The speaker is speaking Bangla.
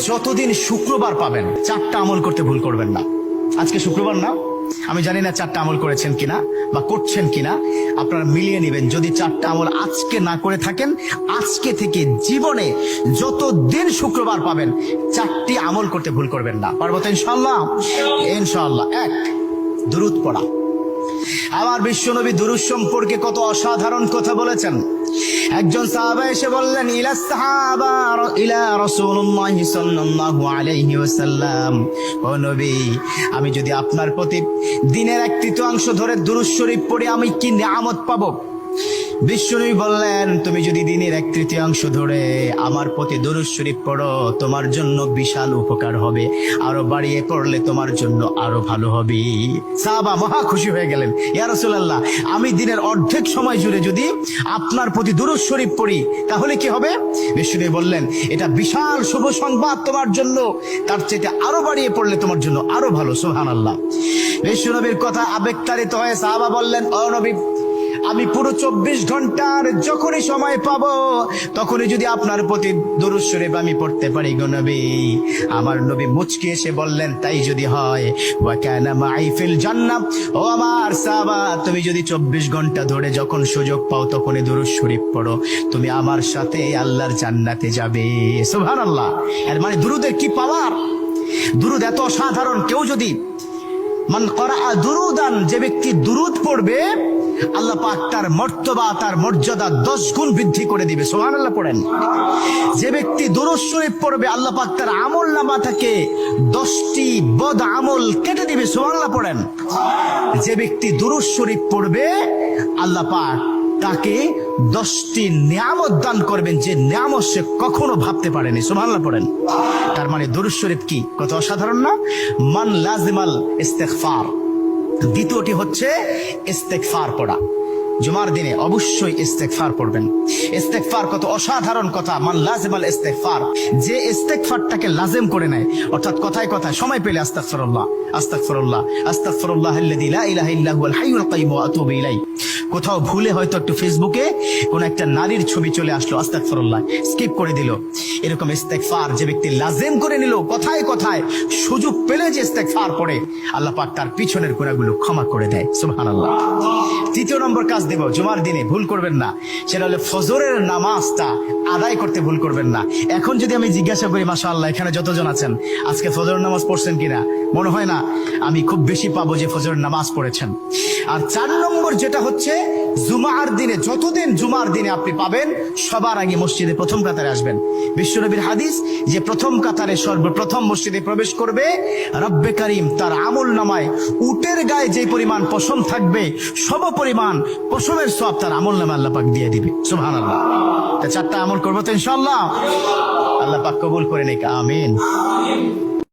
যতদিন শুক্রবার পাবেন 4টা আমল করতে ভুল করবেন না। আজকে শুক্রবার না, আমি জানি না 4টা আমল করেছেন কিনা বা করছেন কিনা, আপনারা মিলিয়ে নেবেন। যদি 4টা আমল আজকে না করে থাকেন, আজকে থেকে জীবনে যতদিন শুক্রবার পাবেন 4টি আমল করতে ভুল করবেন না। পারবো তো ইনশাআল্লাহ? ইনশাআল্লাহ। 1, দুরূদ পড়া। আমার বিশ্বনবী দুরূদ সম্পর্কে কত অসাধারণ কথা বলেছেন। একজন সাহাবা এসে বললেন, ইলা রাসূলুল্লাহ সাল্লাল্লাহু আলাইহি ওয়াসাল্লাম, ও নবী, আমি যদি আপনার প্রতি দিনের 1/3 ধরে দুরূদ শরীফ পড়ি আমি কি নিয়ামত পাবো? বিশ্বনবী বললেন, তুমি যদি দিনের 1/3 ধরে আমার প্রতি দুরূদ শরীফ পড়ো তোমার জন্য বিশাল উপকার হবে, আরো বাড়িয়ে পড়লে তোমার জন্য আরো ভালো হবে। সাহাবা মহা খুশি হয়ে গেলেন, ইয়া রাসূলুল্লাহ, আমি দিনের অর্ধেক সময় জুড়ে যদি আপনার প্রতি দুরূদ শরীফ পড়ি তাহলে কি হবে? বিশ্বনবী বললেন, এটা বিশাল শুভ সংবাদ তোমার জন্য, তার চেয়ে আরো বাড়িয়ে পড়লে তোমার জন্য আরো ভালো। সুবহানাল্লাহ। বিশ্বনবীর কথা আবেগতাড়িত হয়ে সাহাবা বললেন, ও নবী, আমি পুরো 24 ঘন্টার যখনই সময় পাবো তখনই যদি আপনার প্রতি দুরূদ শরীফ আমি পড়তে পারি গো নবী। আমার নবী মুচকি এসে বললেন, তাই যদি হয়, ওয়া কানা মাই ফিল জান্নাহ, ও আমার সাহাবা, তুমি যদি 24 ঘন্টা ধরে যখন সুযোগ পাও তখনই দুরূদ শরীফ পড়ো, তুমি আমার সাথে আল্লাহর জান্নাতে যাবে। সুবহানাল্লাহ। এর মানে দুরূদের কি পাওয়ার! দুরূদ এত সাধারণ। কেউ যদি মান করা দুরুদান, যে ব্যক্তি দুরূদ পড়বে আল্লাহ পাক তার মর্তবা, তার মর্যাদা 10 গুণ বৃদ্ধি করে দিবে। সুবহানাল্লাহ পড়েন। যে ব্যক্তি দুরূদ শরীফ পড়বে আল্লাহ পাক তার আমলনামা থেকে 10টি বদ আমল কেটে দিবে। সুবহানাল্লাহ পড়েন। যে ব্যক্তি দুরূদ শরীফ পড়বে আল্লাহ পাক তাকে 10টি নিয়ামত দান করবেন, যে নিয়ামত সে কখনো ভাবতে পারেনি। সুবহানাল্লাহ পড়েন। তার মানে দুরূদ শরীফ কি কত অসাধারণ না? মান লাজিমাল ইস্তিগফার। দ্বিতীয়টি হচ্ছে ইস্তেগফার পড়া। জুমার দিনে অবশ্যই ইস্তেগফার পড়বেন। ইস্তেগফার কত অসাধারণ কথা। মান লাজিমাল ইস্তেগফার, যে ইস্তেগফারটাকে লাজিম করে নেয়, অর্থাৎ কথায় কথায় সময় পেলে আস্তাগফিরুল্লাহ আস্তাগফিরুল্লাহ আস্তাগফিরুল্লাহাল্লাযী লা ইলাহা ইল্লা হুয়াল হাইয়ুল কাইয়্যুম ওয়া আতুবু ইলাইহি। কোথাও ভুলে হয়তো একটু ফেসবুকে কোন একটা নারীর ছবি চলে আসলো, আস্তাগফিরুল্লাহ স্কিপ করে দিল। এরকম ইস্তেগফার যে ব্যক্তি লাজিম করে নিল, কথায় কথায় সুযোগ পেলে যে ইস্তেগফার পড়ে, আল্লাহ পাক তার পিছনের গুনাহগুলো ক্ষমা করে দেয়। সুবহানাল্লাহ। তৃতীয় নম্বর কাজ দেব, জুমার দিনে ভুল করবেন না, সেটা হলো ফজরের নামাজটা আদায় করতে ভুল করবেন না। এখন যদি আমি জিজ্ঞাসা করি, মাশাআল্লাহ, এখানে যতজন আছেন আজকে ফজরের নামাজ পড়ছেন কিনা, মনে হয় না আমি খুব বেশি পাবো যে ফজরের নামাজ পড়েছেন। আর 4 নম্বর যেটা হচ্ছে, জুমার দিনে যতদিন জুমার দিনে আপনি পাবেন সবার আগে মসজিদে প্রথম কাতারে আসবেন। বিশ্বনবীর হাদিস যে প্রথম কাতারে সর্বপ্রথম মসজিদে প্রবেশ করবে, রব্বে কারীম তার আমল নামায় উটের গায়ে যে পরিমাণ পশম থাকবে সম পরিমাণ পশমের সওয়াব তার আমল নামায় আল্লাহ পাক দিয়ে দিবে। সুবহানাল্লাহ। তা 4টা আমল করবো তো ইনশাআল্লাহ? আল্লাহ পাক কবুল করে নিক। আমিন।